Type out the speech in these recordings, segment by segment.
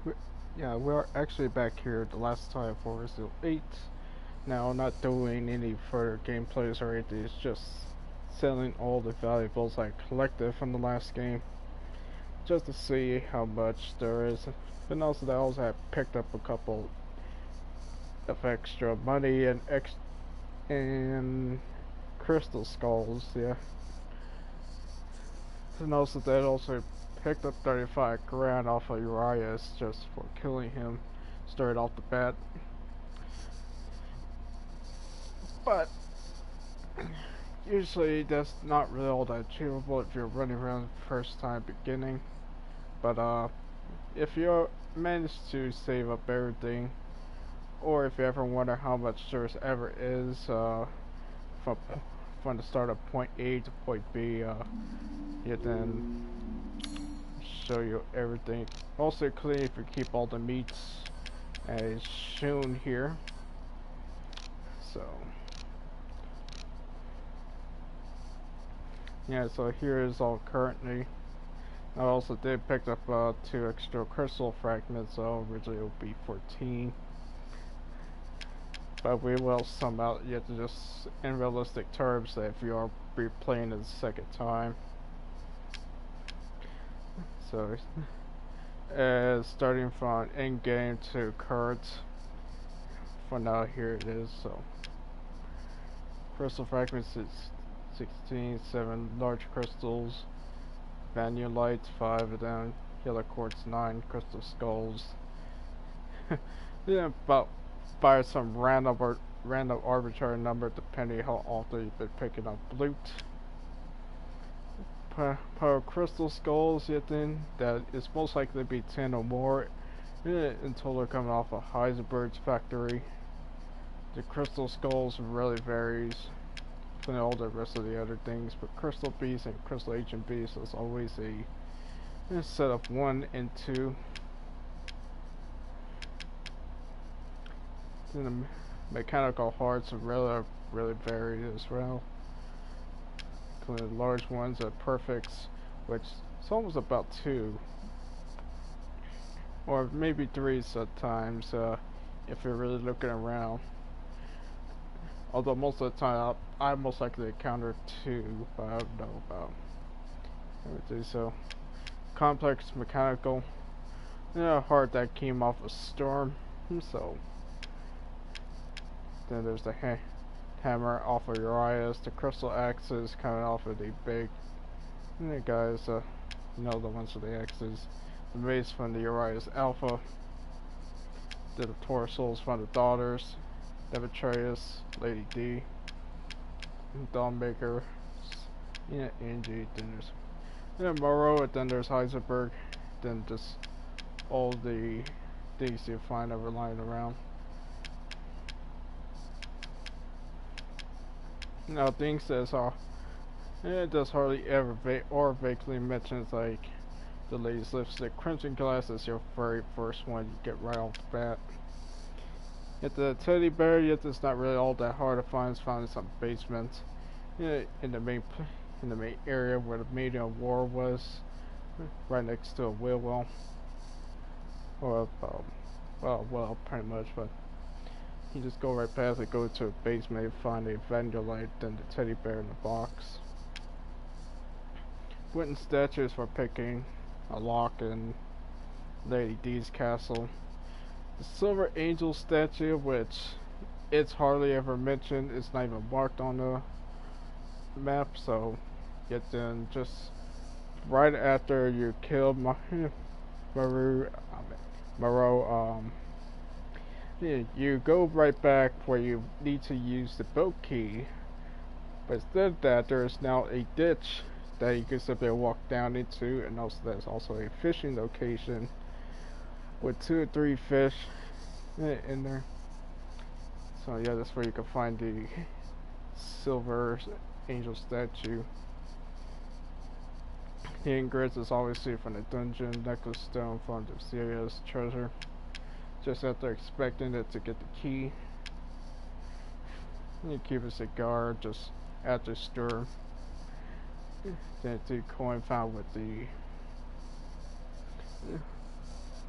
We- Yeah, we're actually back here the last time for Resident 8. Now, not doing any further gameplays or anything, it's just selling all the valuables I collected from the last game, just to see how much there is. But also, I also have picked up a couple of extra money and crystal skulls, yeah. And also, that also picked up 35 grand off of Urias just for killing him straight off the bat. But usually that's not really all that achievable if you're running around the first time beginning. But if you manage to save up everything, or if you ever wonder how much there ever is from from the start of point A to point B, it then show you everything. Also clean if you keep all the meats as shown here. So yeah, so here is all currently. I also did pick up 2 extra crystal fragments, so originally it would be 14. But we will sum out yet just in realistic terms that if you are replaying it the second time. So, starting from end game to cards, for now here it is. So, crystal fragments is 16, 7 large crystals, vanillite 5 of them, yellow quartz 9, crystal skulls. Yeah, about by some random arbitrary number depending how often you've been picking up loot. Per crystal skulls, yet then that is most likely to be 10 or more in total coming off of Heisenberg's factory. The crystal skulls really varies from all the rest of the other things, but crystal beasts and crystal ancient beasts is always a set of 1 and 2. Then the mechanical hearts really vary as well. Including the large ones are perfects, which is almost about 2. Or maybe 3 sometimes, if you're really looking around. Although most of the time I most likely encounter 2, but I don't know about everything. So complex mechanical, yeah, heart that came off a storm. So then there's the hammer off of Urias, the crystal axes coming off of the big guys, you know, the ones with the axes, the mace from the Urias Alpha, the torsos from the daughters, Demetrius, Lady D, Dawnmaker, yeah, Angie, then there's Moreau, and then there's Heisenberg, then just all the things you find ever lying around. Now things that are it does hardly ever vaguely mentions like the lady's lipstick. Crimson glass is your very first one you get right off the bat. Yet the teddy bear, yet it's not really all that hard to find. It's found in some basement, in the main area where the meeting of war was, right next to a wheel well. Or well, pretty much. But you just go right past it, go to a basement, and find a vandalite, then the teddy bear in the box. Wooden statues for picking a lock in Lady D's castle. The Silver Angel statue, which it's hardly ever mentioned, it's not even marked on the map, so yet then just right after you kill Maru, Moreau, yeah, you go right back where you need to use the boat key, but instead of that, there is now a ditch that you can simply walk down into, and also there's also a fishing location with 2 or 3 fish in there. So yeah, that's where you can find the silver angel statue. The ingredients is obviously from the dungeon, necklace stone from the serious treasure. Just after expecting it to get the key. You keep a cigar just after stir. Then the coin found with the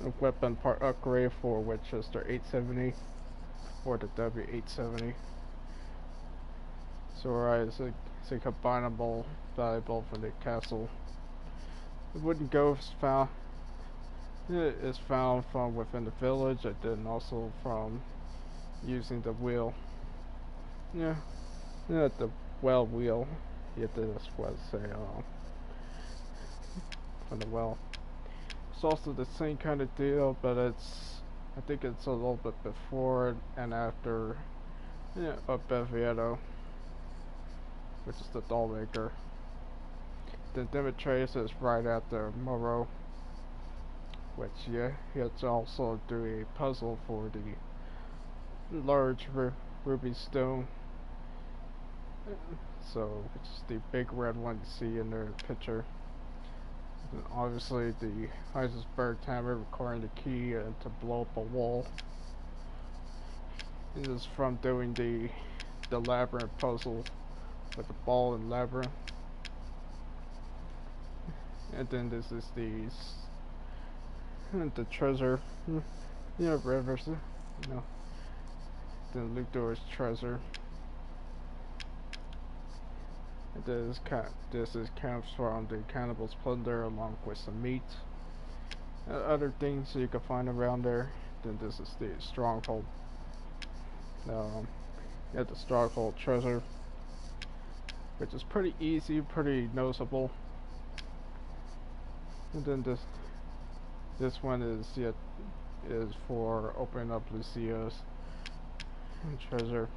a weapon part upgrade for Winchester 870 or the W870. So it's a combinable valuable from the castle. The wooden ghost found it is found from within the village and then also from using the wheel. Yeah, yeah, the well wheel. Yeah, this was from the well. It's also the same kind of deal, but I think it's a little bit before and after a Bevietto, which is the doll maker. Then Demetrius is right after Moreau, which yeah, he had to also do a puzzle for the large ruby stone. So it's the big red one you see in the picture. And obviously the Heisenberg timer requiring the key to blow up a wall. This is from doing the labyrinth puzzle with the ball and labyrinth. And then this is the treasure, rivers, then Luthor's treasure. And this comes from the cannibal's plunder along with some meat. Other things you can find around there. Then this is the stronghold. The stronghold treasure, which is pretty easy, pretty noticeable. And then this one is for opening up Lucio's treasure.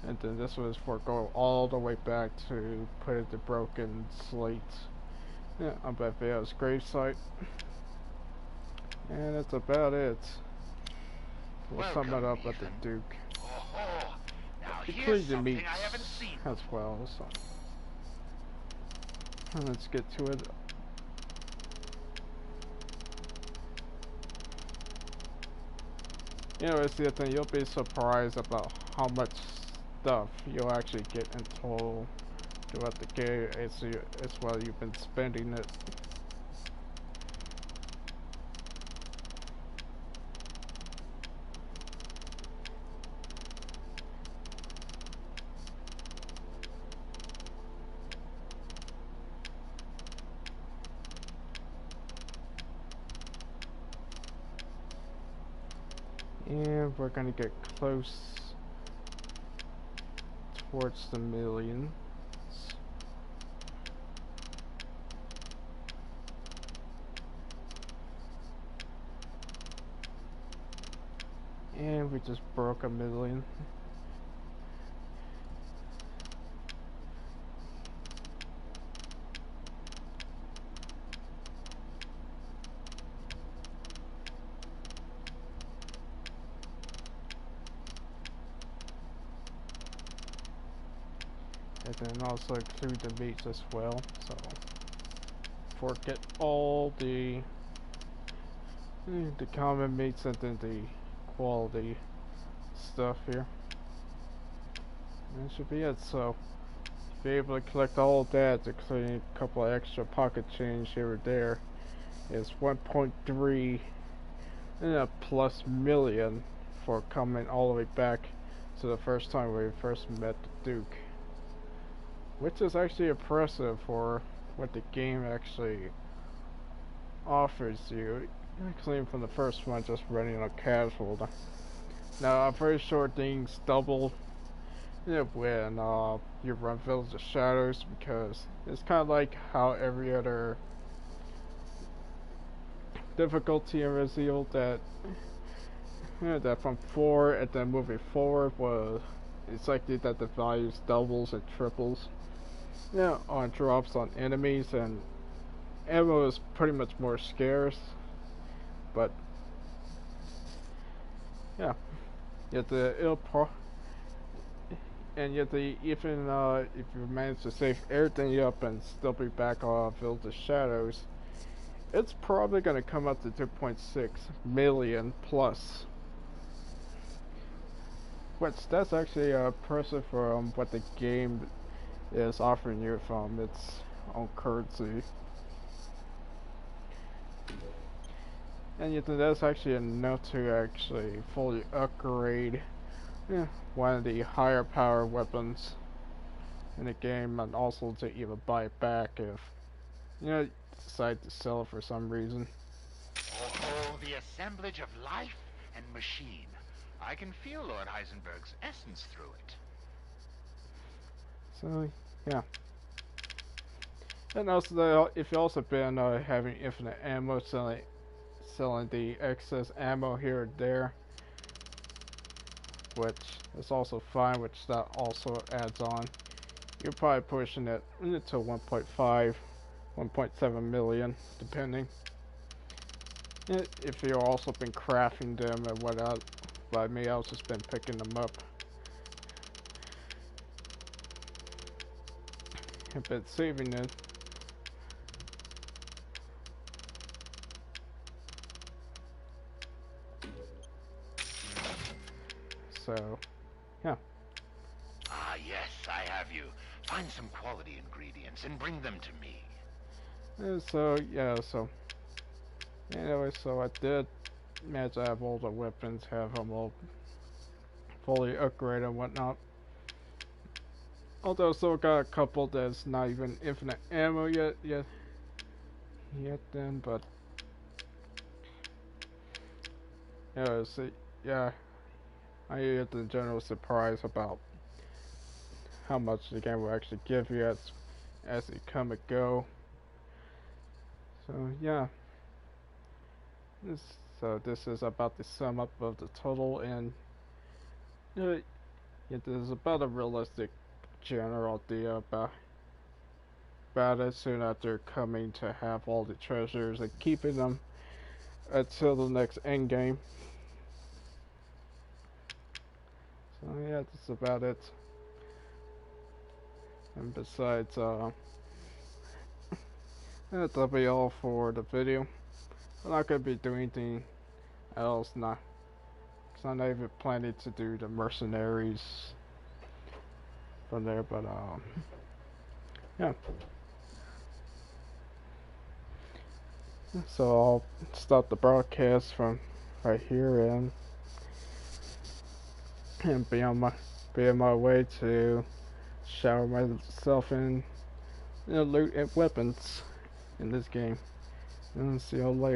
And then this was for going all the way back to put in the broken slate on Bevietto's gravesite. And that's about it. We'll sum it up with the Duke. Including the meats as well. So let's get to it. It's the thing, you'll be surprised about how much stuff you'll actually get in total throughout the game. It's while you've been spending it. And we're gonna get close towards the millions. And we just broke 1,000,000. And then also include the meats as well, so forget all the common meats and then the quality stuff here. And that should be it. So be able to collect all of that, including a couple of extra pocket change here or there, is 1.3 plus million for coming all the way back to the first time we first met the Duke. Which is actually impressive for what the game actually offers you, including from the first one just running on casual. Now I'm pretty sure things double when you run Village of Shadows, because it's kind of like how every other difficulty in Resident that that from 4 and then moving forward it's likely that the values doubles and triples. On drops on enemies, and ammo is pretty much more scarce, but yet even if you manage to save everything up and still be back on Village of Shadows, it's probably going to come up to 2.6 million plus. Which that's actually impressive for what the game is offering you from its own currency. And you think that's actually enough to actually fully upgrade, yeah, one of the higher power weapons in the game, and also to even buy it back if decide to sell it for some reason. Oh, the assemblage of life and machine. I can feel Lord Heisenberg's essence through it. So yeah, and also if you also been having infinite ammo, selling the excess ammo here and there, which is also fine, which that also adds on. You're probably pushing it to 1.5, 1.7 million, depending. If you've also been crafting them and whatnot, by me, I've just been picking them up. I've been saving it. So, yeah. Ah, yes, I have you. Find some quality ingredients and bring them to me. So, yeah, so. Anyway, so I did manage to have all the weapons, have them all fully upgraded and whatnot. Although I still got a couple that's not even infinite ammo yet then, but yeah, see, yeah, I get the general surprise about how much the game will actually give you as you come and go. So yeah, this this is about the sum up of the total, and uh, yeah, this is about a realistic general idea about it. Soon after coming to have all the treasures and keeping them until the next end game. So yeah, that's about it. And besides, that'll be all for the video. I'm not gonna be doing anything else now, cause I'm not even planning to do the mercenaries from there. But yeah. So I'll stop the broadcast from right here and be on my way to shower myself in loot and weapons in this game. And see you all later.